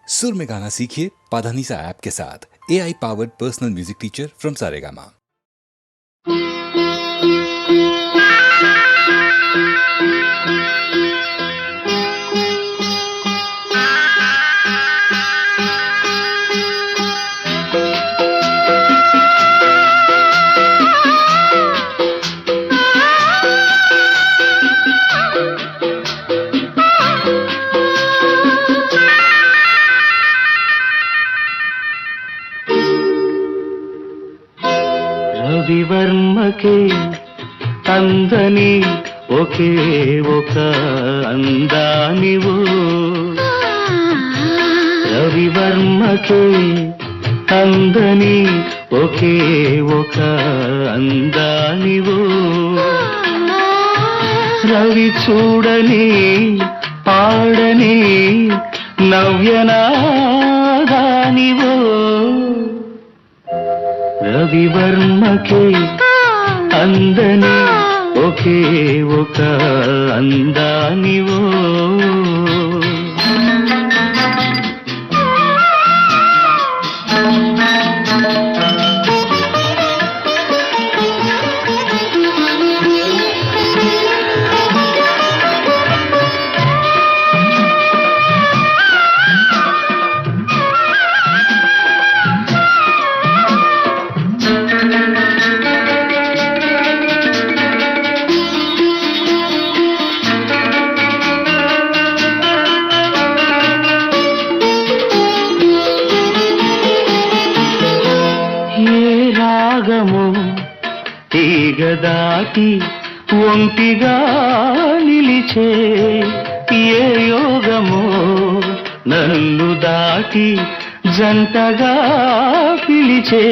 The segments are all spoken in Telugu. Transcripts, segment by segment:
सुर में गाना सीखिए पाधानीसा ऐप के साथ। AI powered personal music teacher from Saregama. రవివర్మకే అందని ఒకే ఒక అందానివు, రవివర్మకే అందని ఒకే ఒక అందానివు, రవి చూడని పాడని నవ్యనాదానివు, రవివర్మకే అందని ఒకే ఒక అందానివో. తీగ దాటి ఒంటిగా నిలిచే ఏ యోగమో, నన్ను దాటి జంటగా పిలిచే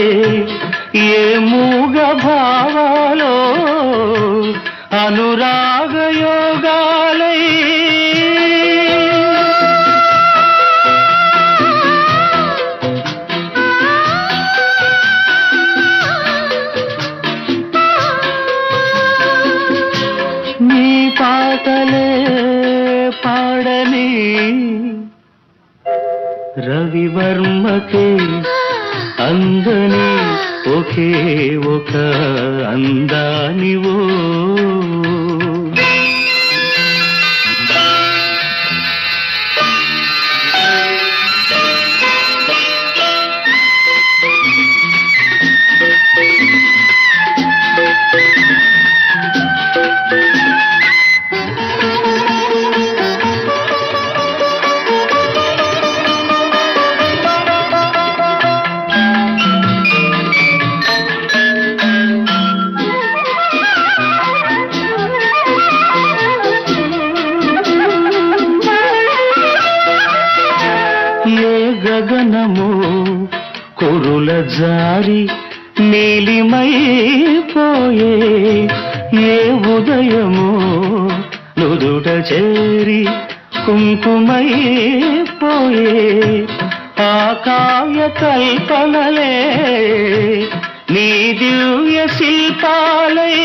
ఏ మూగ భావాలో అనురాగ యోగాలై, పాటలే పాడని రవివర్మకే అందని ఒకే ఒక అందానివో. గగనము కురుల జారి నీలిమైపోయే ఏ ఉదయము నుదుట చేరి కుంకుమైపోయే ఆ కావ్య కల్పనలే నీ దివ్య శిల్పాలై,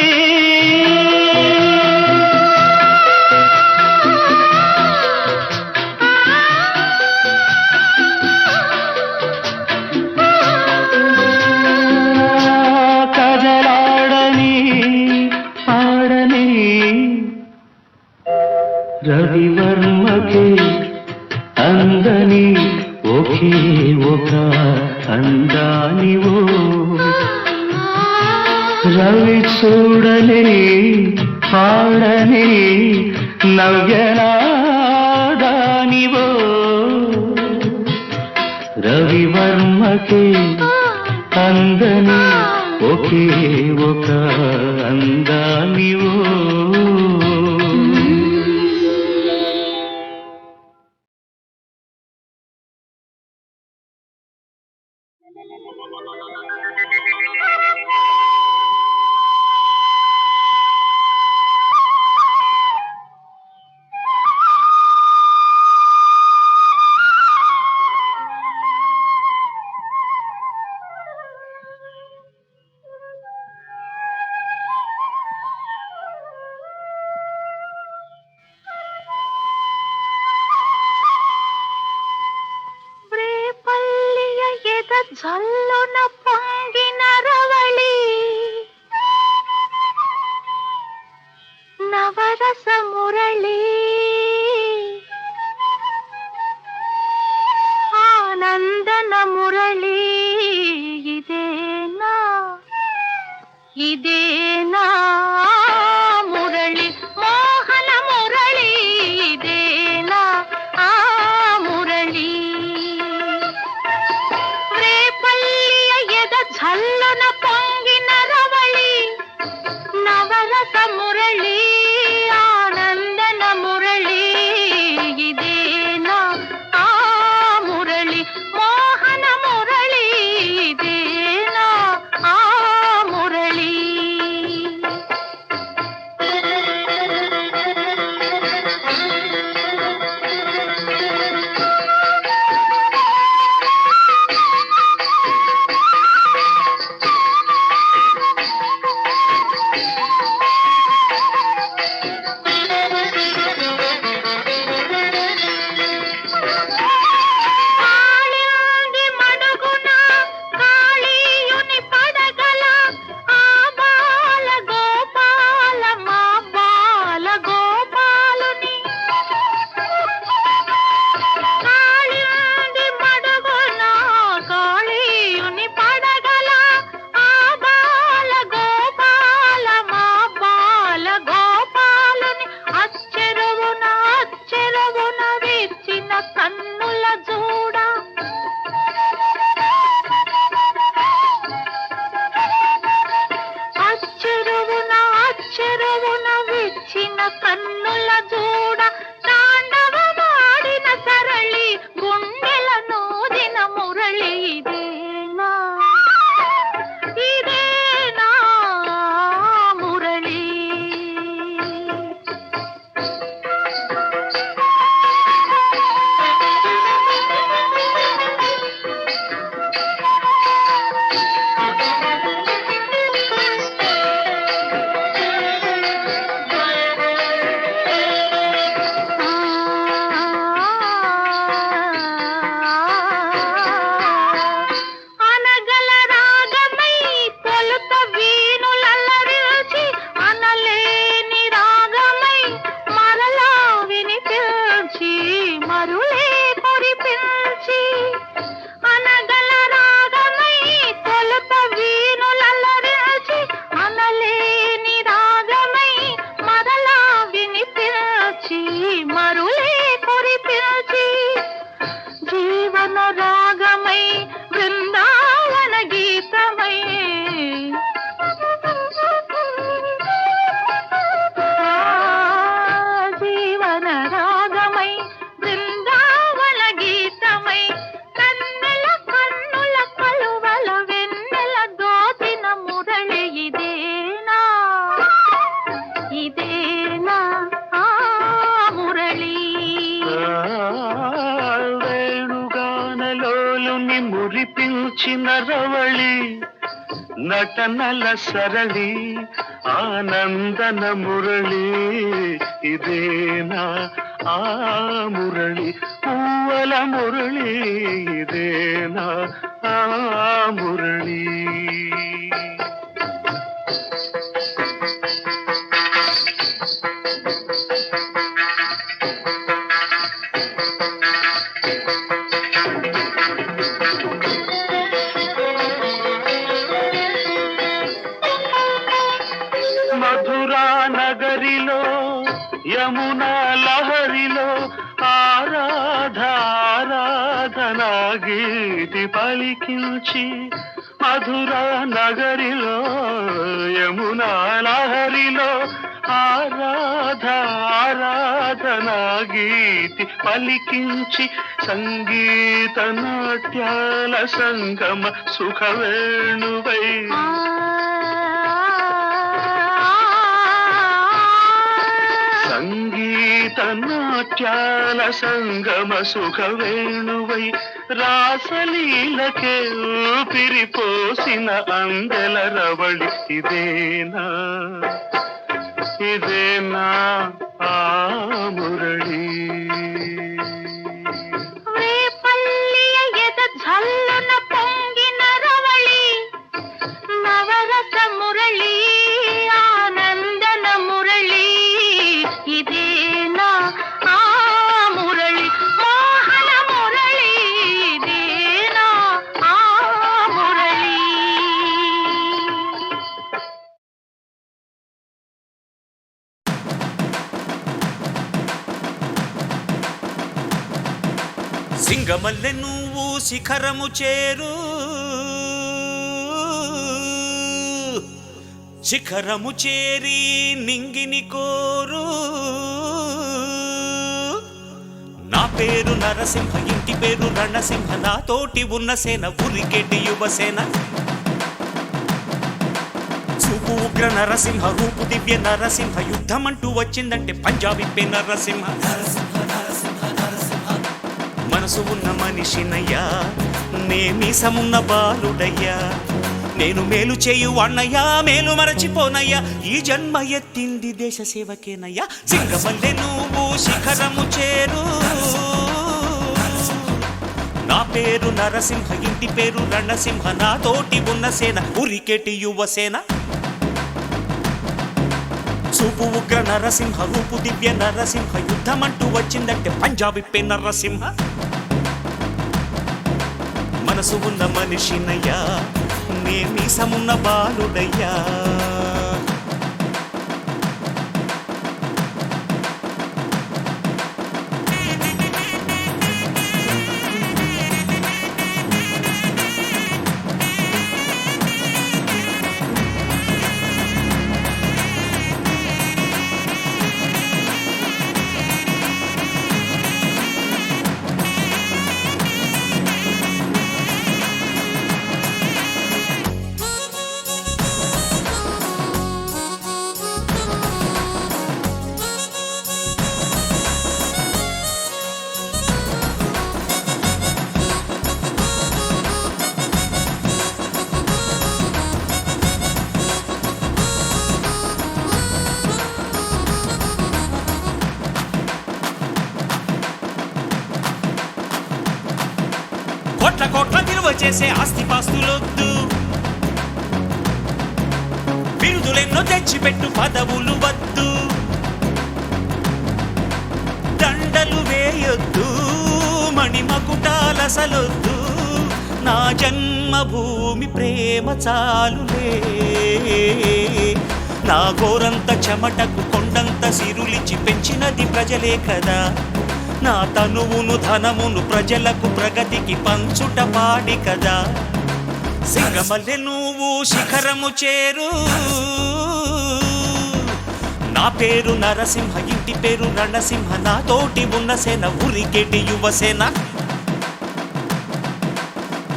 రవివర్మకే అందని ఒకే ఒక అందానివో, రవి చూడని పాడని నవ్యనాదానివో, రవివర్మకే అందని ఒకే ఒక అందానివో. జల్లున పొంగిన రవళి నవరస మురళి ఆనందన మురళి ఇదేనా ఇదేనా మురళి మోహన మురళి ఇదేనా ఆ మురళి రేపల్లియ ఎద జల్లున పొంగిన రవళి నవరస మురళి ఆనందన మురళి ఇదేనా ఆ మురళి మోహన మురళి ఇదేనా ఆ మురళి కాళింది మడుగున కాళీయుని పడగల ఆ బాల గోపాల మా బాల గోపాలుని కాళింది మడుగున కాళీయుని పడగల ఆ బాల గోపాల మా బాల గోపాలుని అచ్చెరువున విచ్చిన కన్నుల జూడ అచ్చెరువున విచ్చిన కన్నుల జూడ తాండవమాడిన సరళి గుండెల నూదిన మురళి ఇదేనా ఇదేనా మురళి అనగల రాగమై తొలుత వీణులల్లరిల్చి అనలేని రాగమై మరలా వినిపించి మరులే కురిపించి అనగల రాగమై తొలుత వీణులల్లరిల్చి అనలేని రాగమై మరలా వినిపించి మరులే కురిపించి జీవన రాగమై బృందావన గీతమై జీవన రాగమై బృందావన గీతమై కన్నుల కలువల వెన్నెల దోచిన మురళి ఇదేనా ఇదేనా ఆ మురళి వేణుగానలోలుని మురిపించిన రవళి నటనల సరళి ఆనందన మురళి ఇదేనా ఆ మురళి పూవల మురళి ఇదేనా ఆ మురళి మధురా నగరిలో యమునా లహరిలో ఆరాధనా గీతి పలికించి మధురా నగరిలో యమునా లహరిలో ఆరాధనా గీతి పలికించి సంగీత నాట్యాల సంగమ సుఖవేణువై సంగీత నాట్యాల సంగమ సుఖవేణువై రాసలీలకే ఊపిరిపోసిన అందెల రవళి ఇదేనా ఇదేనా ఆ మురళి రేపల్లియ ఎద జల్లున పొంగి సింగమల్లె నువ్వు శిఖరము చేరు, శిఖరము చేరి నింగిని కోరు. నా పేరు నరసింహ, ఇంటి పేరు రణసింహ, నాతోటి ఉన్న సేన ఉరికెటి యువసేన. చూపు ఉగ్ర నరసింహ, రూపు దివ్య నరసింహ, యుద్ధమంటూ వచ్చిందంటే పంజాబీ నరసింహ. మనసు ఉన్న మనిషినయ్యా, నేమీసమున్న బాలుడయ్యా, నేను మేలు చేయు అన్నయ్యా, మేలు మరచిపోనయ్యా, ఈ జన్మ ఎత్తింది దేశ సేవకేనయ్యా. సింగమల్లె నువ్వు శిఖరము చేరు, నా పేరు నరసింహ, ఇంటి పేరు రణసింహ, నాతోటి ఉన్న సేన ఉరికెటి యువసేన. చూపు ఉగ్ర నరసింహ, రూపు దివ్య నరసింహ, యుద్ధమంటూ వచ్చిందంటే పంజాబీ నరసింహ. మనసు ఉన్న మనిషినయ్యా, నేమీసమున్న బాలుడయ్యా. కోట్ల కోట్ల విలువ చేసే ఆస్తిపాస్తులొద్దు, బిరుదులెన్నో తెచ్చిపెట్టు పదవులు వద్దు, దండలు వేయొద్దు, మణిమకుటాలసలొద్దు, నా జన్మభూమి ప్రేమ చాలులే. నా గోరంత చెమటకు కొండంత సిరులిచి పెంచినది ప్రజలే కదా, నా తనువును ధనమును ప్రజలకు ప్రగతికి పంచుట పాడి కదా. సింగమల్లె నువ్వు శిఖరము చేరు, నా పేరు నరసింహ, ఇంటి పేరు రణసింహ, నాతోటి ఉన్న సేన ఉరికెటి యువసేన.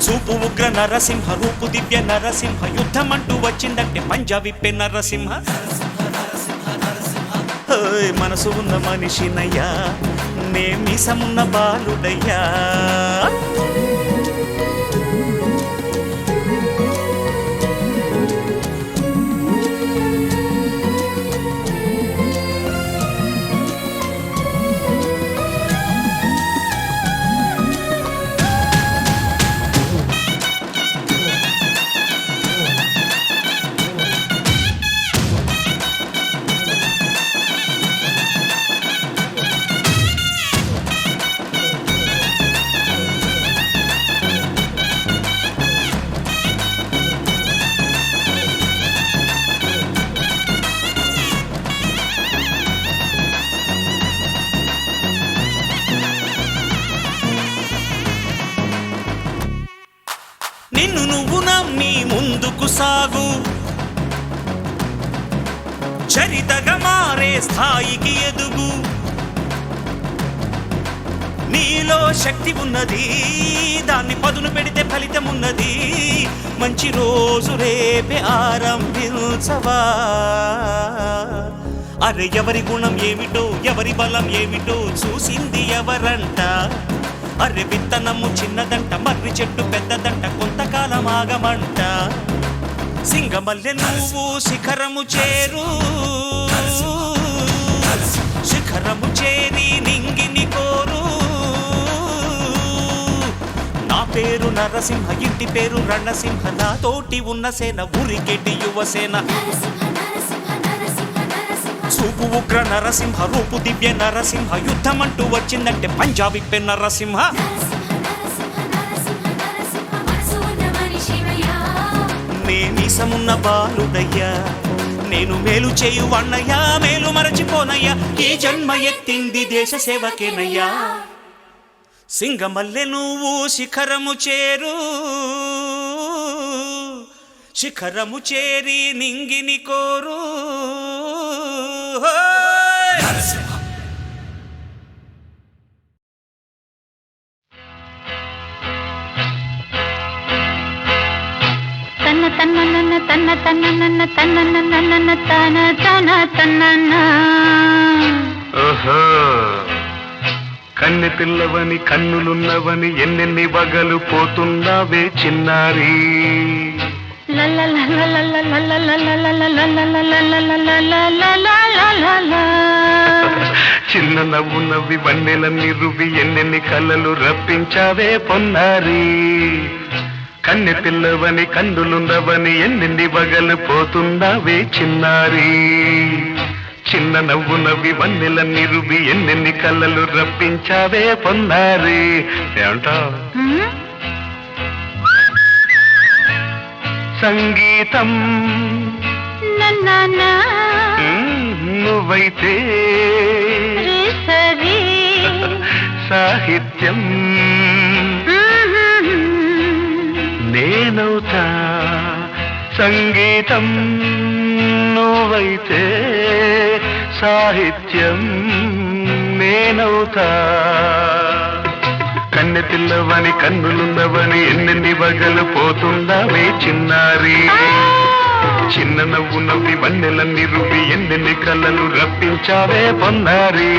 చూపు ఉగ్ర నరసింహ, రూపు దివ్య నరసింహ, యుద్ధమంటూ వచ్చిందంటే పంజాబీ నరసింహ. మనసు ఉన్న మనిషినయ్యా, నేమీసమున్న బాలుడయ్యా. నిన్ను నువ్వు నమ్మి ముందుకు సాగు, చరితగా మారే స్థాయికి ఎదుగు. నీలో శక్తి ఉన్నది, దాన్ని పదును పెడితే ఫలితం ఉన్నది. మంచి రోజు రేపే ఆరంభించవా. అరే ఎవరి గుణం ఏమిటో, ఎవరి బలం ఏమిటో చూసింది ఎవరంట. అరే విత్తనము చిన్నదంట, మర్రి చెట్టు పెద్దదంట, కొంతకాలం ఆగమంట. సింగమల్లె నువ్వు శిఖరము చేరు, శిఖరము చేరి నింగిని కోరు. నా పేరు నరసింహ, ఇంటి పేరు రణసింహ, నాతోటి ఉన్న సేన ఉరికెటి యువసేన. చూపు ఉగ్ర నరసింహ, రూపు దివ్య నరసింహ, యుద్ధమంటూ వచ్చిందంటే పంజాబీ నరసింహ. నేమీసమున్న బాలుడయ్యా, నేను మేలు చేయు అన్నయ్యా, మేలు మరచిపోనయ్యా, ఈ జన్మ ఎత్తింది దేశ సేవకేనయ్యా. సింగమల్లె నువ్వు శిఖరము చేరు, శిఖరము చేరి నింగిని కోరు. తన్న తన్న నన్న తన్న తన్న నన్న తన్న నన్న నన్న తన తన తన్న. ఓహో కన్నె పిల్లవని కన్నులున్నవని ఎన్నెన్ని వగలు పోతున్నావే చిన్నారి. చిన్న నవ్వు నవ్వి వన్నెల నిరువి ఎన్నెన్ని కళ్ళలు రప్పించావే పొన్నారి. కన్నె పిల్లవని కన్నులున్నవని ఎన్నెన్ని వగలు పోతున్నావే చిన్నారి. చిన్న నవ్వు నవ్వి వన్నెల నిరువి ఎన్నెన్ని కళ్ళలు రప్పించావే పొన్నారి. ఏమంటావు? సంగీతం నువ్వైతే సాహిత్యం నేనవుతా. సంగీతం నువ్వైతే సాహిత్యం నేనవుతా. కన్నె పిల్లవని కన్నులున్నవని ఎన్నెన్ని వగలు పోతుందావే చిన్నారి. చిన్న నవ్వు నవ్వి వన్నెల నిరువి ఎన్నెన్ని కళ్ళలు రప్పించావే పొన్నారి.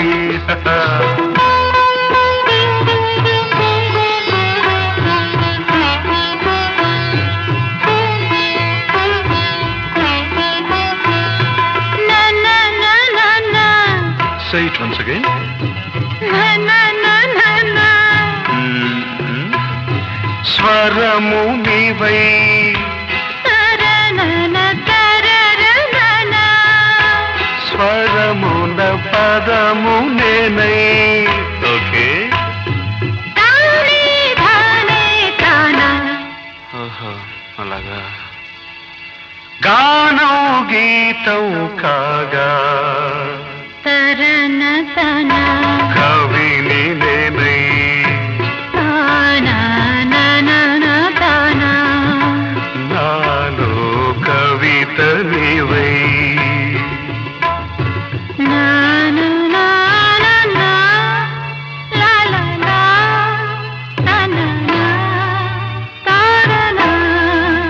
Say it once again. స్వరము నీవై స్వరమున పదము నేనై. ఓకే అలాగా. గానం గీతం కాగా కవిని నేనై. నాలో కవిత నీవై.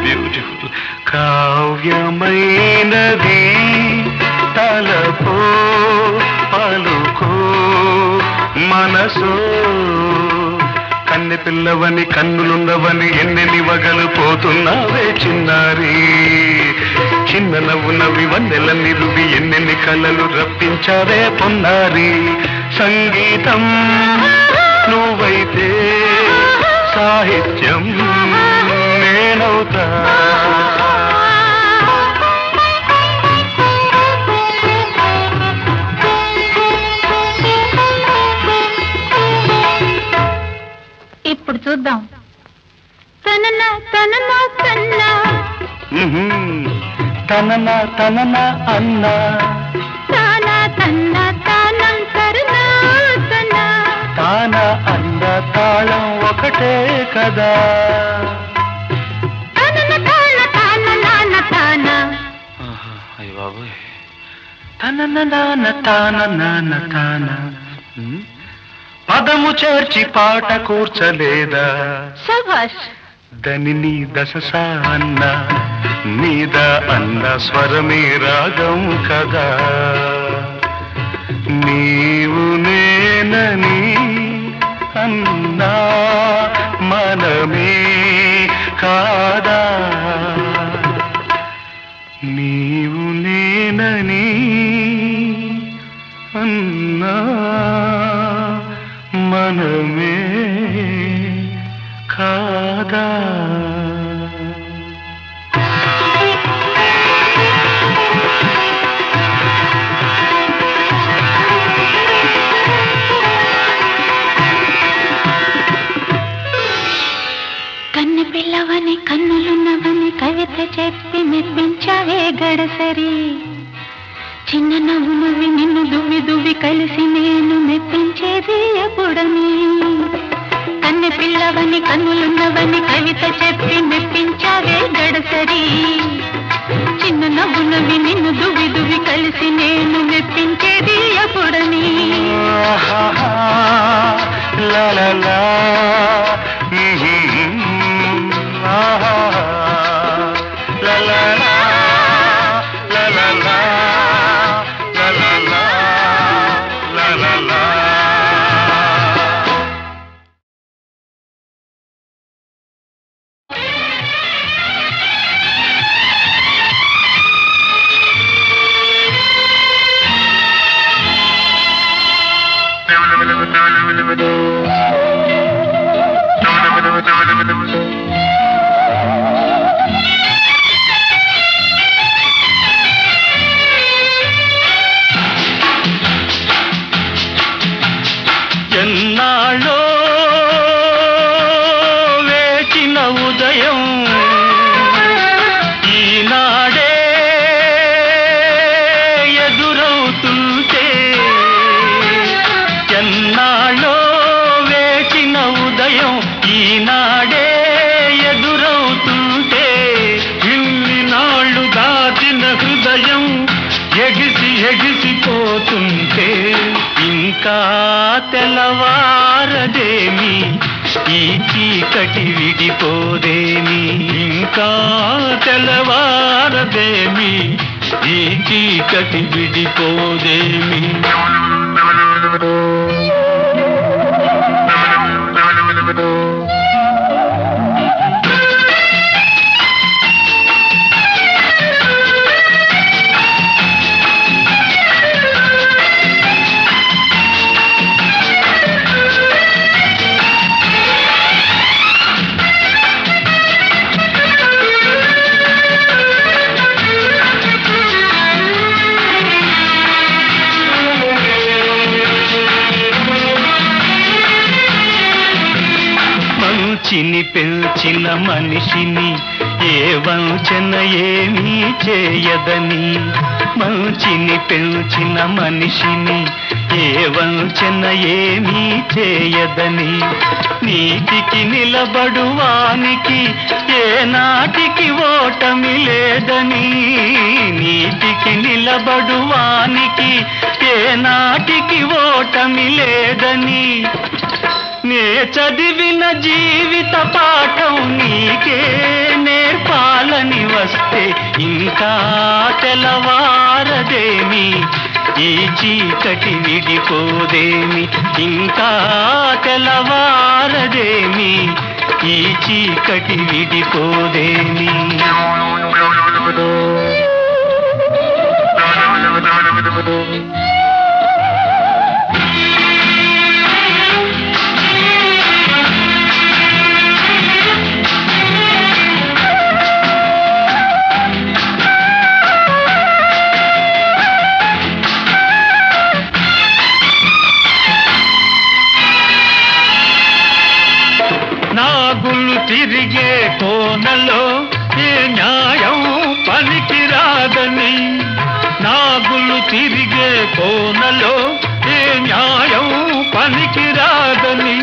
బ్యూటిఫుల్. కావ్యమైనది తలపో పలుకో మనసో. కన్నె పిల్లవని కన్నులున్నవని ఎన్నెన్ని వగలు పోతున్నావే చిన్నారి. చిన్న నవ్వు నవ్వి వన్నెల నిరువి ఎన్నెన్ని కళ్ళలు రప్పించావే పొన్నారి. సంగీతం నువ్వైతే సాహిత్యం నేనవుతా. ఇప్పుడు చూద్దాం. తననా తననా తన్నా తననా తననా అన్నా. తానా తన్నా తానం కరుణా తన్నా. తాన అన్న తాళం ఒకటే కదా. తనన తాన తాన నాన తాన. అయ్య బాబోయ్. తనన నాన తాన నాన తాన. పదము చేర్చి పాట కూర్చలేదా. శభాష్. దని దశ అన్న మీద అన్న స్వరమే రాగం కదా. నీవు నేనని అన్నా మనమే కాదా. నీవు నేనని అన్నా మనమే కాదా. కన్నె పిల్లవని కన్నులున్నవని కవిత చెప్పి మెప్పించావే గడసరి. చిన్న నవ్వు నవ్వి నిన్ను దువ్వి దువ్వి కలిసి నేను మెప్పించేది ఎప్పుడని. కన్నె పిల్లవని కన్నులున్నవని కవిత చెప్పి మెప్పించావే గడసరి చిన్న నవ్వునవి నిన్ను దువి దువి కలిసి నేను మెప్పించేది ఎప్పుడని లా లా లా ఆహా లా లా లా లా లా లా లా లా లా లా లా ఎన్నాళ్ళో వేచిన ఉదయం ఈనాడే ఎదురవుతుంటే ఎన్నాళ్ళో వేచిన ఉదయం ఈనాడే ఎదురవుతుంటే ఇన్ని నాళ్ళు దాచిన హృదయం ఎగిసి ఎగిసిపోతుంటే ఇంకా తెల్లవారదేమి ఈ చీకటి విడిపోదేమి ఇంకా తెల్లవారదేమి ఈ చీకటి విడిపోదేమి మంచిని పెంచిన మనిషిని ఏ వంచన ఏమీ చేయదని మంచిని పెంచిన మనిషిని ఏ వంచన ఏమీ చేయదని నీతికి నిలబడువానికి ఏ నాటికి ఓటమి లేదని నీతికి నిలబడువానికి ఏ నాటికి ఓటమి లేదని నే చదివిన జీవిత పాఠం నీకే నేర్పాలని వస్తే ఇంకా తెల్లవారదేమి ఈ చీకటి విడిపోదేమి ఇంకా తెల్లవారదేమి ఈ చీకటి విడిపోదేమి నాగులు తిరిగే కోనలో ఏ న్యాయం పనికిరాదని నాగులు తిరిగే కోనలో ఏ న్యాయం పనికిరాదని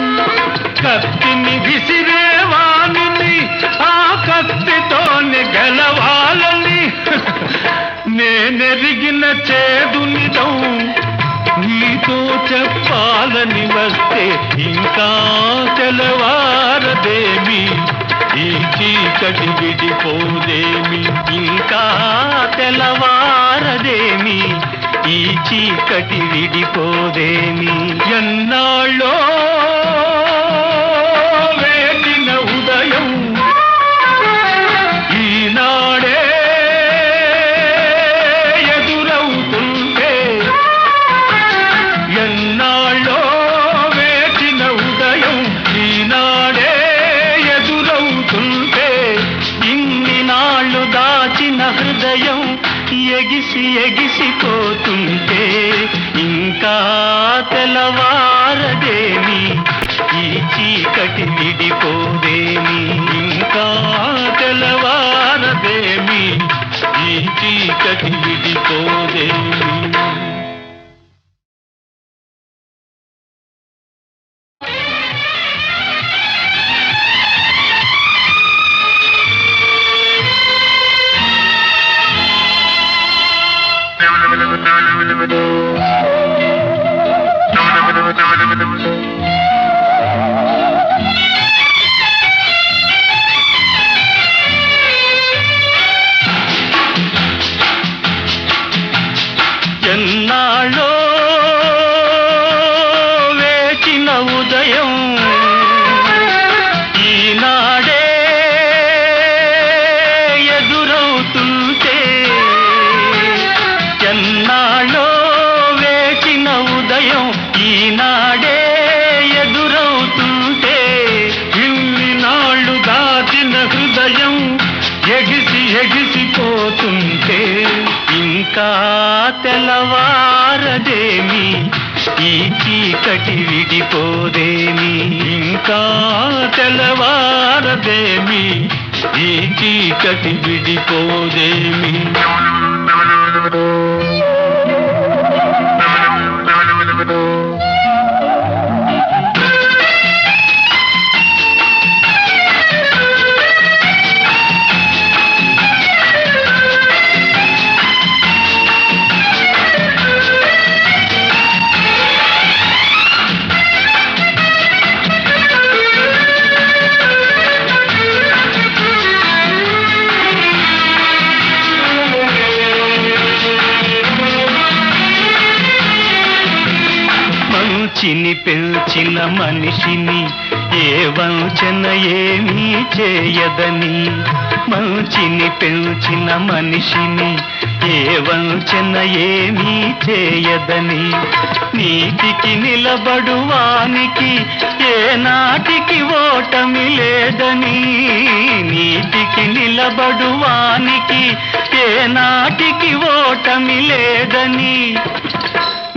కత్తిని విసిరేవాణిని ఆ కత్తితోనే గెలవాలని నేనెరిగిన చేదునిదం నీతో చెప్పాలని వస్తే ఇంకా తెల్లవారదేమి ఈ చీకటి విడిపోదేమి ఇంకా తెల్లవారదేమి ఈ చీకటి విడిపోదేమి ఎన్నాళ్ళో వేచిన ఉదయం ఈనాడే ఎదురవుతుంటే ఎన్నాళ్ళో వేచిన ఉదయం ఈనాడే ఎదురవుతుంటే ఇన్ని నాళ్ళు దాచిన హృదయం ఎగిసి ఎగిసిపోతుంటే ఇంకా తెల్లవారదేమి ఈ చీకటి విడిపోదేమి ఇంకా తెల్లవారదేమి ఈ చీకటి విడిపోదేమి తెల్లవారదేమి ఈ చీకటి విడిపోదేమి ఇంకా తెల్లవారదేమి ఈ చీకటి విడిపోదేమి మంచిని పెంచిన మనిషిని ఏ వంచన ఏమీ చేయదని మంచిని పెంచిన మనిషిని ఏ వంచన ఏమీ చేయదని నీతికి నిలబడువానికి ఏ నాటికి ఓటమి లేదని నీతికి నిలబడువానికి ఏ నాటికి ఓటమి లేదని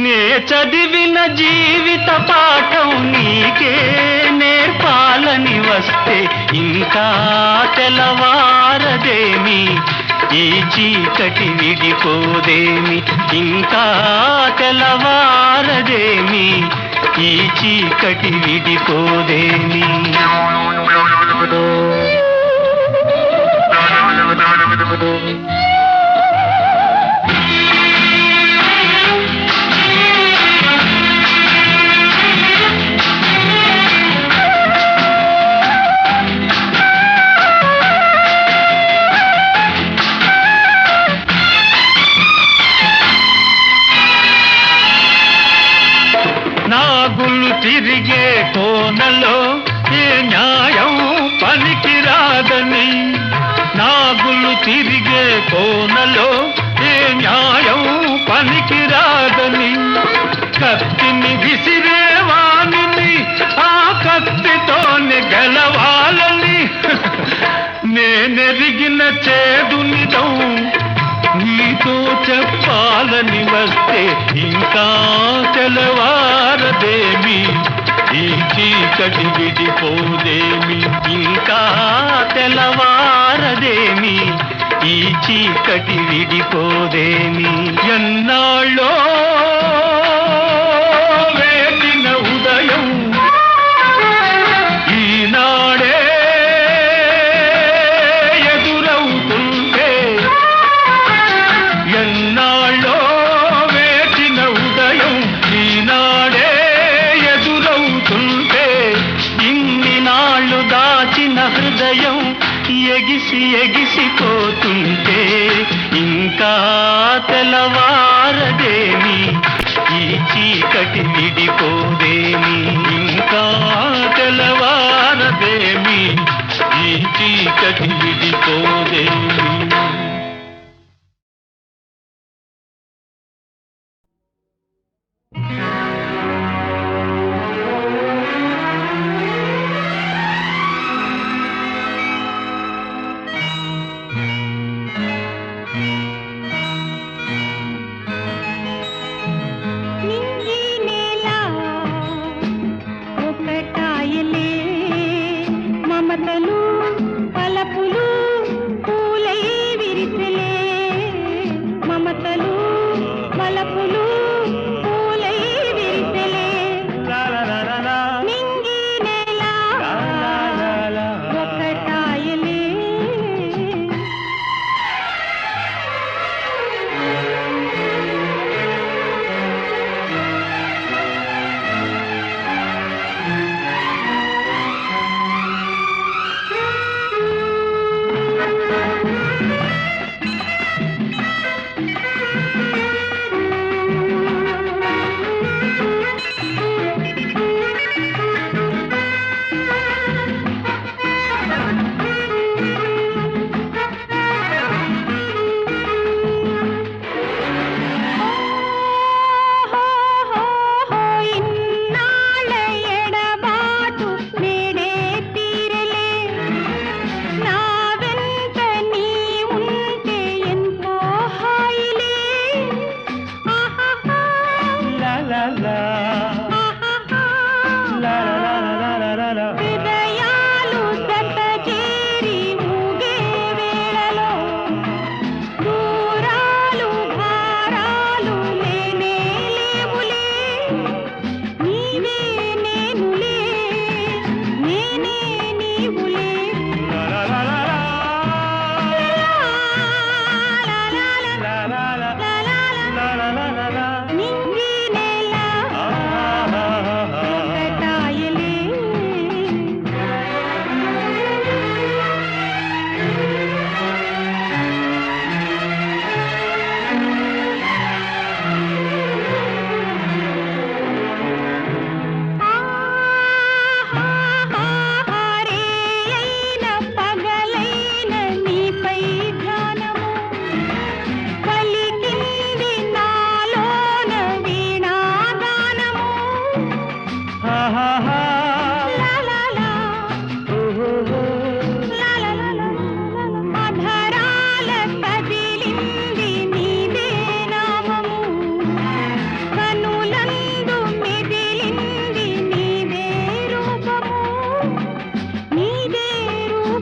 నే చదివిన జీవిత పాఠం నీకే నేర్పాలని వస్తే ఇంకా తెల్లవారదేమి ఈ చీకటి విడిపోదేమి ఇంకా తెల్లవారదేమి ఈ చీకటి విడిపోదేమి నాగులు తిరిగే కోనలో ఏ న్యాయం పనికిరాదని నాగులు తిరిగే కోనలో ఏ న్యాయం పనికిరాదని కత్తిని విసిరేవాణిని ఆ కత్తితోనే గెలవాలని నేనెరిగిన చేదు నిజం నీతో చెప్పాలని వస్తే ఇంకా తెల్లవారదేమి ఈ చీకటి విడిపోదేమి ఇంకా తెల్లవారదేమి ఈ చీకటి విడిపోదేమి ఎన్నాళ్ళో వేటిన ఉదయం ఈనాడే ఎదురవుతుంటే ఎన్నాళ్ళో వేచిన ఉదయం ఈనాడే ఎదురవుతుంటే ఇన్ని నాళ్ళు దాచిన హృదయం ఎగిసి ఎగిసిపోతుంటే ఇంకా తెల్లవారదేమి ఈ చీకటి విడిపోదేమి ఇంకా తెల్లవారదేమి ఈ చీకటి విడిపోదేమి నింగి నేల ఒకటాయలే మమతలు పలపులు పూలై విరిసలే మమతలు పలపులు పూలై విరిసలే నింగి నేల ఒకటాయలే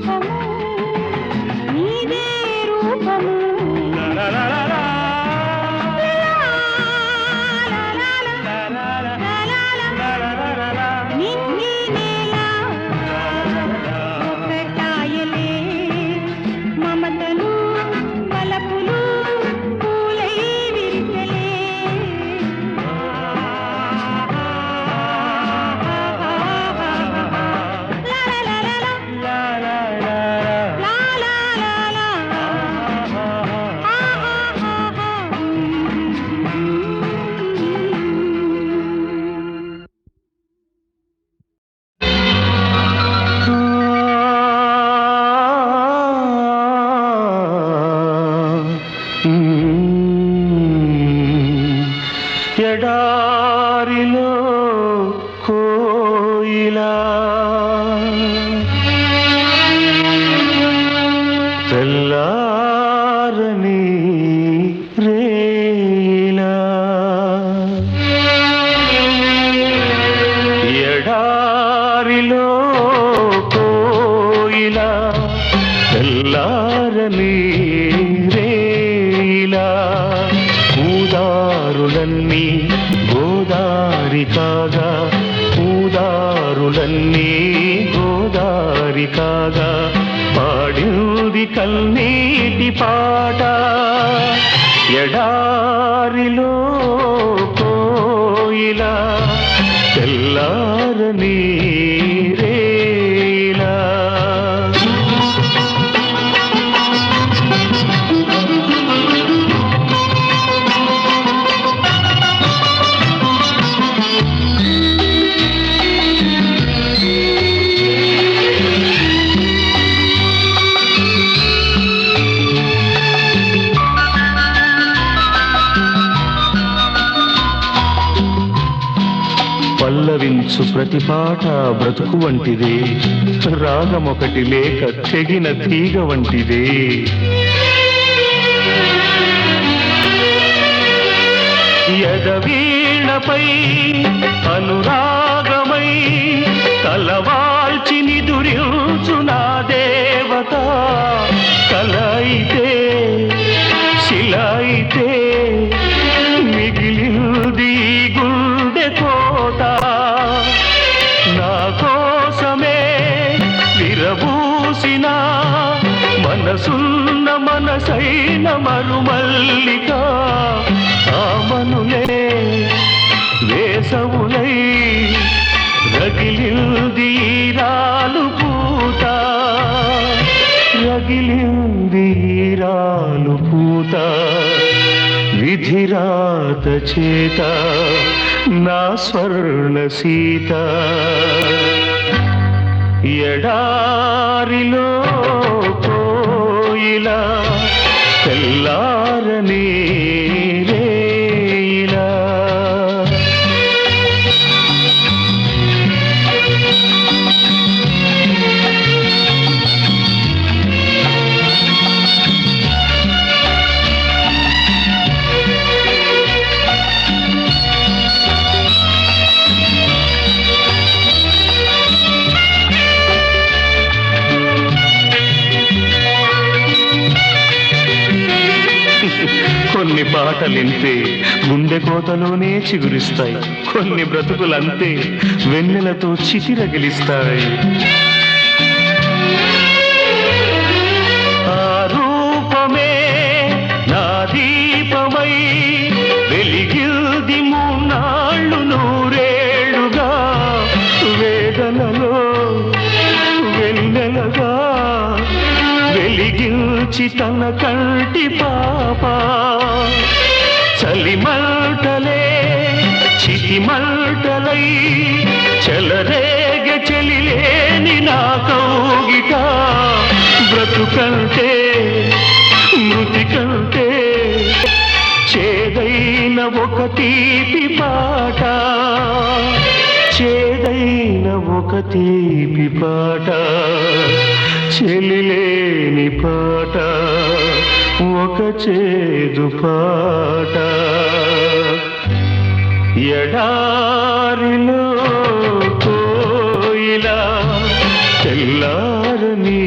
రూపము నీదే రూపము నింగి నేల ఒకటాయలే మమతలు వలపులు పూలై విరిసెలే ఎడారిలో కోయిలా తెల్లారని రేలా ఎడారిలో కోయిలా తెల్లారని రేలా ఊదారులన్నీ గోదారి కాగా ఊదారులన్నీ గోదారి కాగా పాడింది కన్నీటి పాట ఎడారిలో కోయిలా తెల్లారని రేలా పల్లవించు ప్రతి పాట బ్రతుకు వంటిదే రాగమొకటి లేక తెగిన తీగ వంటిదే ఎదవీణపై అనురాగమై తలవాల్చి నిదురించు నా దేవత కలైతే శిలైతే మిగిలింది గుండె కోట నా కోసమే విరబూసిన మనసున్న మనసైన మరుమల్లిక ఆమనులే వేసవులై రగిలింది రాలు పూత రగిలింది రాలు పూత విధిరాత చేత నా స్వర్ణ సీత ఎడారిలో కోయిలా తెల్లారని రేయిలా కొన్ని పాటలింతే గుండె కోతలోనే చిగురిస్తాయి కొన్ని బ్రతుకులంతే వెన్నెలతో చితిరగిలిస్తాయి ఆ రూపమే నా దీపమై వెలిగిల్ది మూన్నాళ్ళు నూరేళ్లుగా వేదనలో వెన్నెలగా వెలిగించి తన కంటి పాప చలిమంటలే చితిమంటలై చెలరేగ చెలిలేని నా కౌగిట బ్రతుకంటే మృతి కంటే చేదైన ఒక తీపి పాట చేదైన ఒక తీపి పాట చెలిలేని పాట ఒక చేదు పాట ఎడారిలో కోయిలా తెల్లారని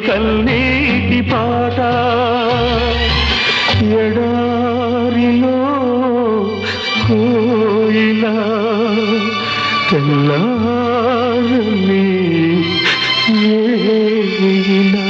కన్నీటి పాట ఎడారిలో కోయిలా తెల్లారని వేయిలా.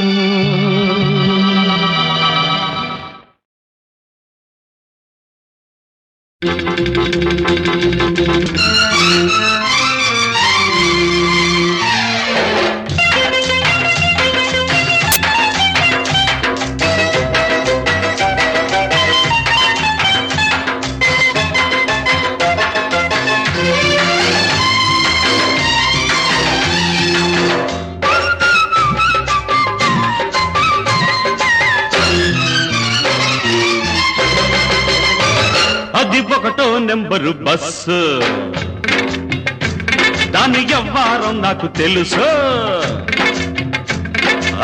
అది ఒకటో నెంబరు బస్సు, దాని వ్యవహారం నాకు తెలుసు.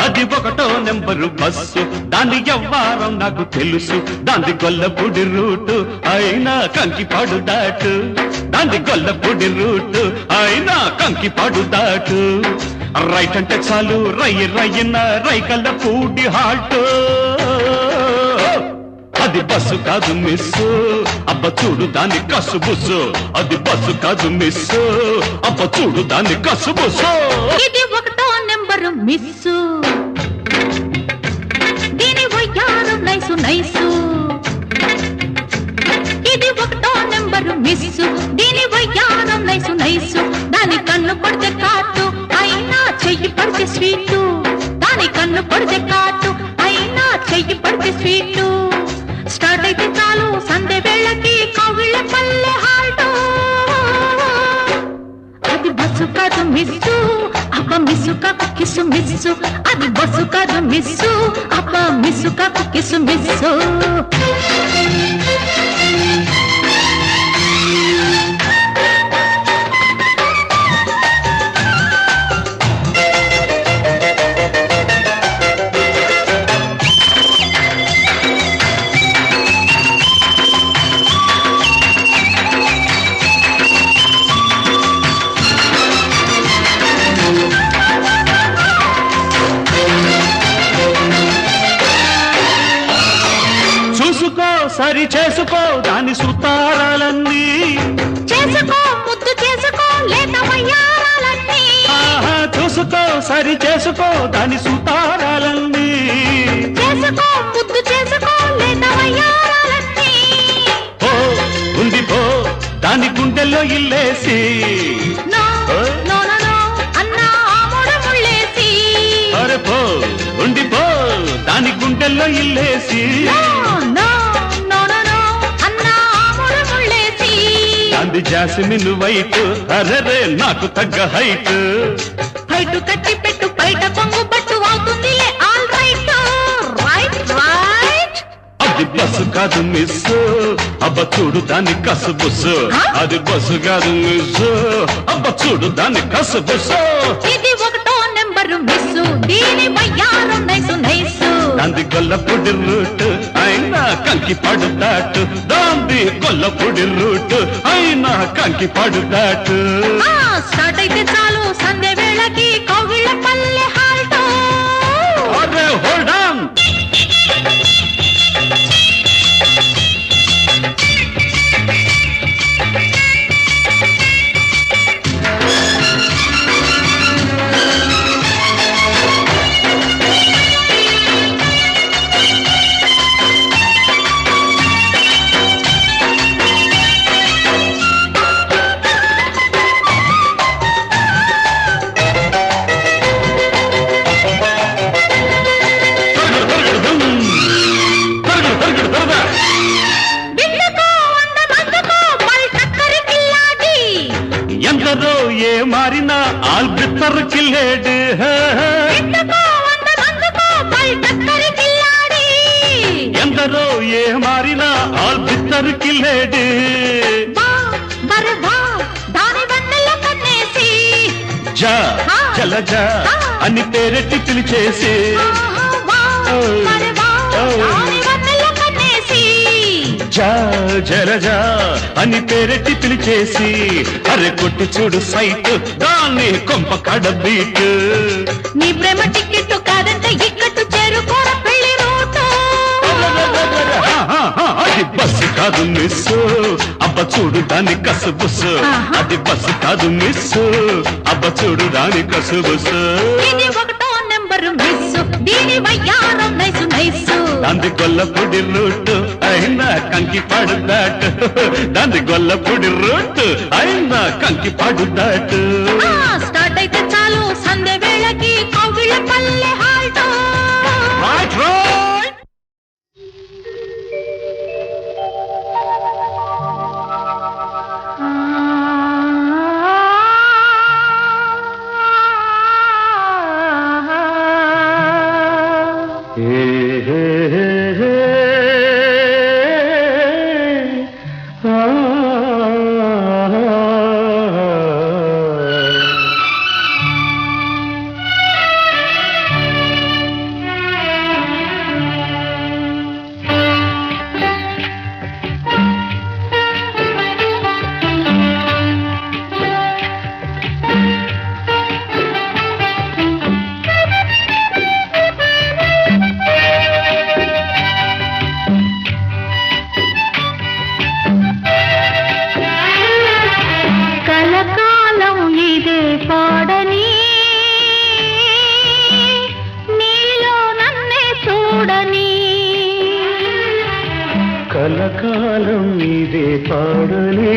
అది ఒకటో నెంబరు బస్సు, దాని వ్యవహారం నాకు తెలుసు. దాని గొల్లపూడి రూటు అయినా కంకిపాడు దాటు, దాని గొల్లపూడి రూటు అయినా కంకిపాడు దాటు. రైట్ అంటే చాలు రయ్య రయ్యన రైకల్లపూడి హాల్ట్. అది బస్సు కాదు మిస్సు, అబ్బ చూడు దాని కసు బుస్సు. అది బస్సు కాదు మిస్సు, అబ్బ చూడు దాని కసు బుస్సు. ఇది ఒకటో నెంబరు మిస్సు, దీని వయ్యారు నైసు నైసు. ఇది ఒకటో నెంబరు మిస్సు, దీని వయ్యారు నైసు నైసు. దాని కన్ను పడితే కాటు అయినా చెయ్యి పడితే స్వీటు. దాని కన్ను పడితే కాటు అయినా చెయ్యి పడితే స్వీటు. స్టార్ట్ అయితే చాలు సందే వేళకి కవిళ్ళ పల్లె హాల్ట్. అది బస్సు కాదు మిస్సు, అబ్బ మిస్సు కాకు కిసు మిస్సు. అది బస్సు కాదు మిస్సు, అబ్బ మిస్సు కాకు కిసు మిస్సు. చూసుకో సరి చేసుకో దాని సుతారాలన్నీ, చేసుకో ముద్దు చేసుకో లేత వయ్యారాలన్నీ. ఆహా చూసుకో సరి చేసుకో దాని సుతారాలన్నీ. చేసుకో ముద్దు చేసుకో లేత వయ్యారాలన్నీ. పో ఉంది పో దాని గుండెల్లో ఇల్లేసి, నో నో నో నో అన్నా ఆముడు ముళ్ళేసి. అరే పో ఉండి పో దాని గుండెల్లో ఇల్లేసి. No no no no no అన్నా ఆముడు ముళ్ళేసి. అంది జాస్మిన్ వైట్, అరరే నాకు తగ్గ హైట్. బయట కట్టి పెట్టు బయట కొంగు పట్టు అవుతుందిలే ఆల్ రైట్ రైట్ రైట్. అది బస్సు కాదు మిస్సు, అబ్బ చూడు దాని కసు బుస్సు. అది బస్సు కాదు మిస్సు, అబ్బ చూడు దాని కసు బుస్సు. ఇది ఒకటో నెంబరు మిస్సు, దీని వయ్యారు నైసు నైసు. దాంది గొల్లపూడి రూట్ అయినా కంకిపాడు దాటు. దాంది గొల్లపూడి రూట్ అయినా కంకిపాడు దాటు. స్టార్ట్ అయితే చాలు సంధ్య వేళకి కవిళ్ళ పల్లె హాల్ట్. అరే హోల్డ్ ఆన్. బిడ్డకో అందమందుకో బల్ టక్కరి కిల్లాడి. ఎందరో ఏ మారినా ఆల్బిత్తర్ కిల్లేడు. బిడ్డకో అందమందుకో బల్ టక్కరి కిల్లాడి. ఎందరో ఏ మారినా ఆల్బిత్తర్ కిల్లేడు. బా బరే బా దాని వన్నెల కన్నేసి. జా జలజ అని పేరెట్టి పిలిచేసి. బరే బా దాని వన్నెల కన్నేసి. జా జలజా అని పేరెట్టి పిలిచేసి. అరే కొట్టి చూడు సైట్ దాన్ని కొంప కడ బీట్. నీ ప్రేమ టికెట్ కాదంటే కాదు మిస్సు అబ్బ చూడు దాని కసుబుసు అది బస్సు కాదు మిస్సు అబ్బ చూడు దాని కసుబుసు ఇది ఒకటో నెంబరు మిస్సు దీని వయ్యారం నైసు నైసు దాంది గొల్లపూడి రూటు అయినా కంకి పాడు దాటు దాంది గొల్లపూడి రూటు అయినా కంకి పాడు దాటు స్టార్ట్ అయితే చాలు సంధ్య వేళకి కౌగిళ్ళ పల్లె హాల్టో కలకాలం ఇదే పాడని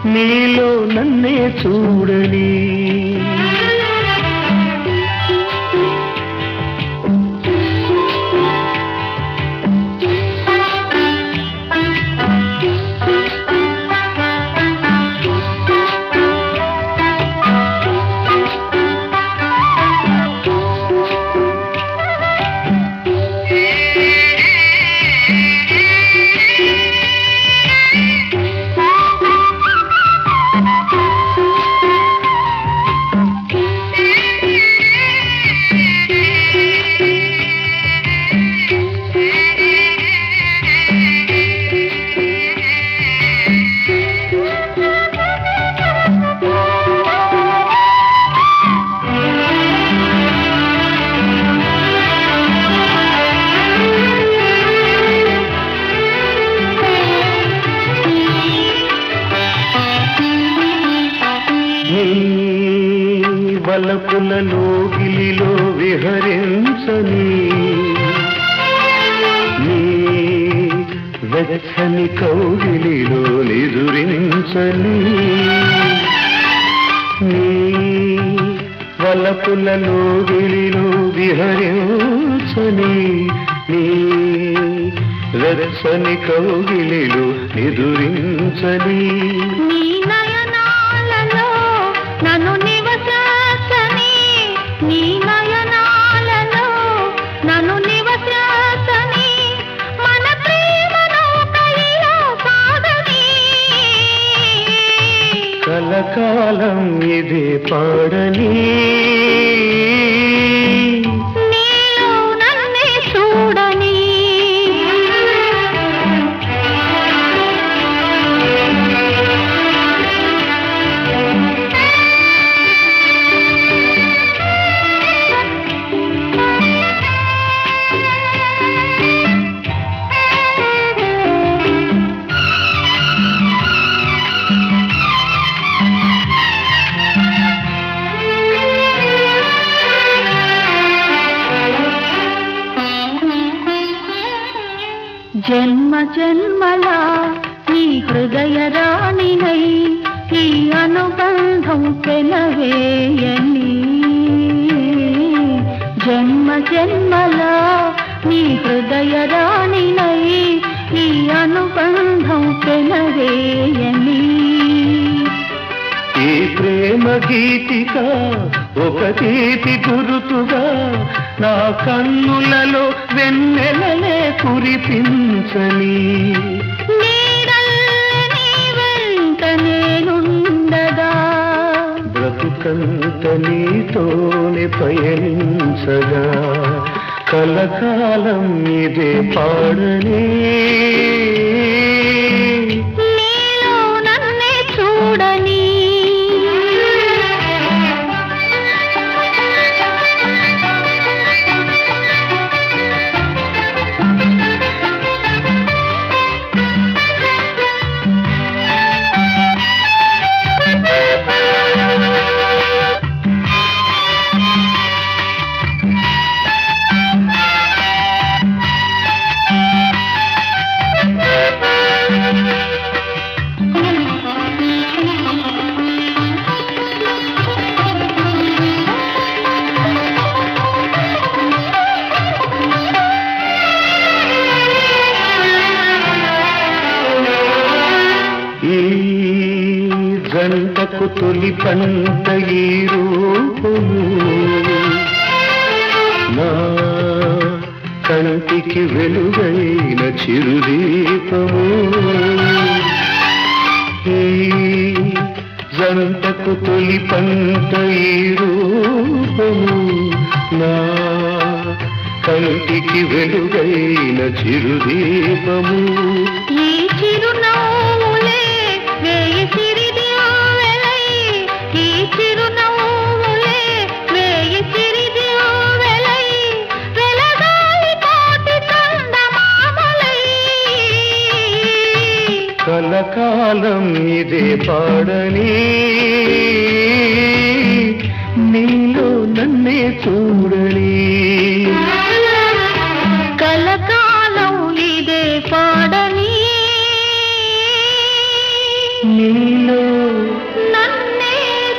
నీలో నన్నే చూడని వలపులలో గిలిలో విహరించని నీ వెచ్చని కౌగిలిలో నిదురించని నీ వలపులలో గిలిలో విహరించని నీ వెచ్చని కౌగిలిలో నిదురించని నీ నయనాలలో నన్ను నివసించని నీ నయనాలలో నన్ను నివసించని మన ప్రేమను కైలో సాగని కలకాలం ఇదే పాడని నీలో నన్నే చూడని జన్మ జన్మలా నీ హృదయ రాణినై ఈ అనుబంధం పెనవేయని జన్మ జన్మలా నీ హృదయ రాణినై ఈ అనుబంధం పెనవేయని ఈ ప్రేమ గీతిక ఒక తీపి గురుతుగా నా కన్నులలో వెన్నెలలే కురిపించని నీడల్లే నీ వెంట నేనుండగా బ్రతుకంత నీతోనే పయనించగా కలకాలం ఇదే పాడని నీలో నన్నే చూడని తొలి పంట ఈ రూపము నా కంటికి వెలుగైన చిరుదీపము ఈ జంటకు తొలి పంట ఈ రూపము నా కంటికి వెలుగైన చిరుదీపము ఈ చిరునవ్వులే వేయి సిరిదివ్వెలై, ఈ చిరునవ్వులే వేయి సిరిదివ్వెలై, వెలగాలి కోటి చందమామలై. కలకాలం ఇదే పాడని నీలో నన్నే చూడని కలకాలం ఇదే పాడని నీలో నన్నే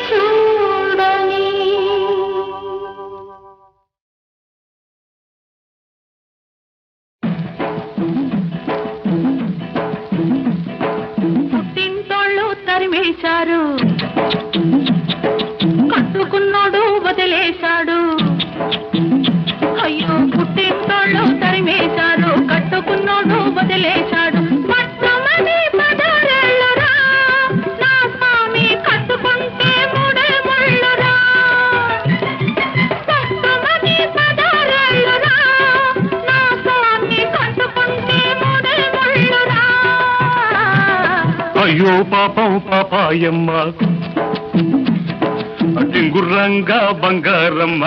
చూడని. పుట్టింటోళ్ళు తరిమేశారు, కట్టుకున్నోడు వదిలేశాడు. అయ్యో పుట్టింటోళ్ళు తరిమేశారు, కట్టుకున్నోడు వదిలేశాడు. మొట్టమొదటి పదరేళ్ళురా నా స్వామి, కట్టుకుంటే మూడే ముళ్ళురా. మొట్టమొదటి పదరేళ్ళురా నా స్వామి, కట్టుకుంటే మూడే ముళ్ళురా. అయ్యో పాపం పాపాయమ్మ టింగుర్రంగా బంగారమ్మ,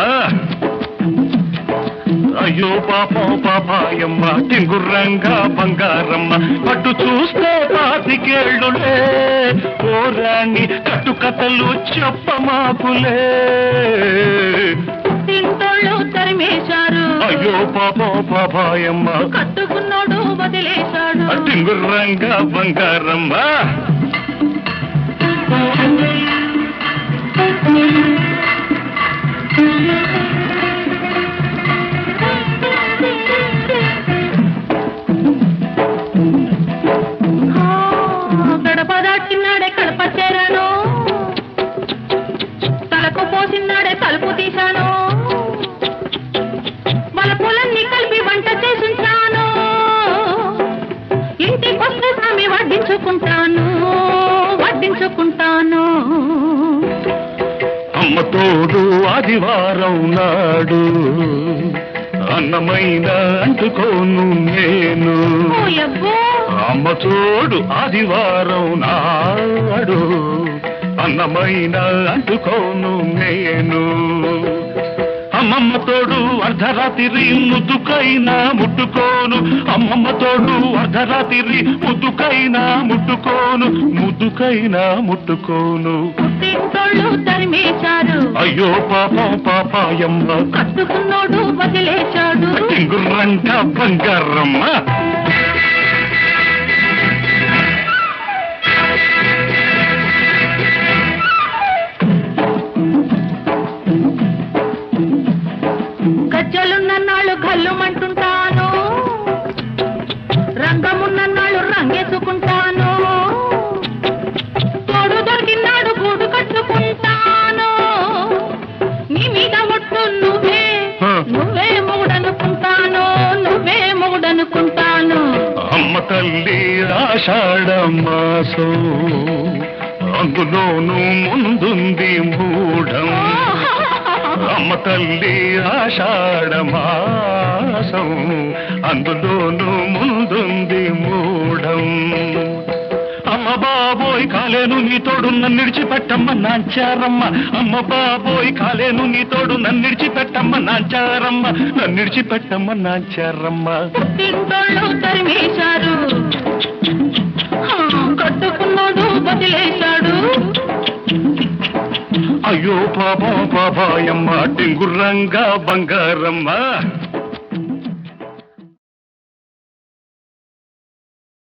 అయ్యో పాపం పాపాయమ్మ టింగుర్రంగా బంగారమ్మ, పట్టు చూస్తే పాతికేళ్ళులే ఓరాణి, కట్టుకథలు చెప్పమాకులే. పుట్టింటోళ్ళు తరిమేశారు, అయ్యో పాపం పాపాయమ్మ కట్టుకున్నోడు వదిలేశాడు. టింగుర్రంగా బంగారమ్మ. గడప దాటినాడే కడప చేరాను, తలకు పోసినాడే తలుపు తీశాను, వలపులన్నీ కలిపి వంట చేసుంచాను, ఇంటికొస్తే స్వామి వడ్డించుకుంటాను వడ్డించుకుంటాను. అమ్మ తోడు ఆదివారం నాడు అన్నమైన అంటుకోను నేను, ఓయబ్బో అమ్మ తోడు ఆదివారం నాడు అన్నమైన అంటుకోను నేను. అమ్మమ్మ తోడు అర్ధరాత్రి ముద్దుకైనా ముట్టుకోను, అమ్మమ్మ తోడు అర్ధరాత్రి ముద్దుకైనా ముట్టుకోను, ముద్దుకైనా ముట్టుకోను. పుట్టింటోళ్ళు తరిమేశారు, అయ్యో పాపం పాపాయమ్మ కట్టుకున్నోడు వదిలేశాడు. టింగుర్రంట బంగారమ్మ. గజ్జలున్నన్నాళ్ళు గల్లుమంటుంటాను, రంగమున్నన్నాళ్ళు రంగేసుకుంటాను, తోడు దొరికినాడు గూడు కట్టుకుంటాను, నీ మీద ఒట్టు నువ్వే నువ్వే మొగుడనుకుంటాను, నువ్వే మొగుడనుకుంటాను. అమ్మ తల్లి ఆషాఢ మాసం అందులోనూ ముందుంది మూఢం, అమ్మ తల్లి ఆషాఢ మాసం అందులోనూ ముందుంది మూఢం. అమ్మ బాబోయ్ కాలేను నీ తోడు నన్ను విడిచిపెట్టమ్మ నాంచారమ్మ, అమ్మ బాబోయ్ కాలేను నీ తోడు నన్ను విడిచిపెట్టమ్మ నాంచారమ్మ, నన్ను విడిచిపెట్టమ్మ నాంచారమ్మ. పుట్టింటోళ్ళు తరిమేశారు, కట్టుకున్నాడు వదిలేశాడు. అయ్యో పాపం పాపాయమ్మ టింగుర్రంగా బంగారమ్మ.